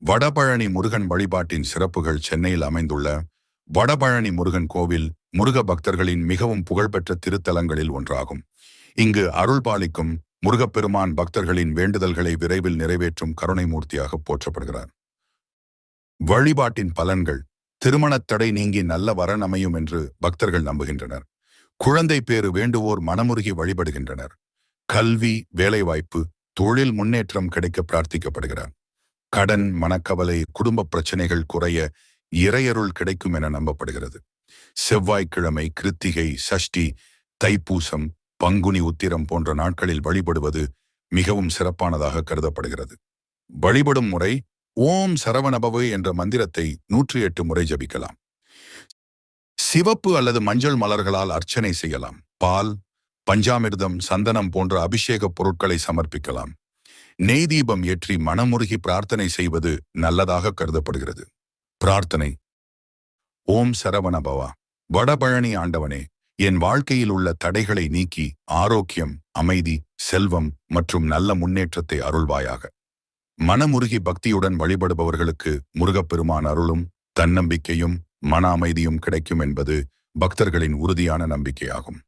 வடபழனி முருகன் வழிபாட்டின் சிறப்புகள். சென்னையில் அமைந்துள்ள வடபழனி முருகன் கோவில் முருக பக்தர்களின் மிகவும் புகழ்பெற்ற திருத்தலங்களில் ஒன்றாகும். இங்கு அருள்பாலிக்கும் முருகப்பெருமான் பக்தர்களின் வேண்டுதல்களை விரைவில் நிறைவேற்றும் கருணை மூர்த்தியாக போற்றப்படுகிறார். வழிபாட்டின் பலன்கள். திருமணத் தடை நீங்கி நல்ல வரன் அமையும் என்று பக்தர்கள் நம்புகின்றனர். குழந்தை பேறு வேண்டுவோர் மனமுருகி வழிபடுகின்றனர். கல்வி, வேலைவாய்ப்பு, தொழில் முன்னேற்றம் கிடைக்க பிரார்த்திக்கப்படுகிறார். கடன், மனக்கவலை, குடும்ப பிரச்சனைகள் குறைய இறையருள் கிடைக்கும் என நம்பப்படுகிறது. செவ்வாய்க்கிழமை, கிருத்திகை, சஷ்டி, தைப்பூசம், பங்குனி உத்திரம் போன்ற நாட்களில் வழிபடுவது மிகவும் சிறப்பானதாக கருதப்படுகிறது. வழிபடும் முறை: ஓம் சரவணபவ என்ற மந்திரத்தை 108 முறை ஜபிக்கலாம். சிவப்பு அல்லது மஞ்சள் மலர்களால் அர்ச்சனை செய்யலாம். பால், பஞ்சாமிர்தம், சந்தனம் போன்ற அபிஷேக பொருட்களை சமர்ப்பிக்கலாம். நெய் தீபம் ஏற்றி மனமுருகி பிரார்த்தனை செய்வது நல்லதாக கருதப்படுகிறது. பிரார்த்தனை: ஓம் சரவணபவா, வடபழனி ஆண்டவனே, என் வாழ்க்கையில் உள்ள தடைகளை நீக்கி ஆரோக்கியம், அமைதி, செல்வம் மற்றும் நல்ல முன்னேற்றத்தை அருள்வாயாக. மனமுருகி பக்தியுடன் வழிபடுபவர்களுக்கு முருகப்பெருமான் அருளும் தன்னம்பிக்கையும் மன அமைதியும் கிடைக்கும் என்பது பக்தர்களின் உறுதியான நம்பிக்கையாகும்.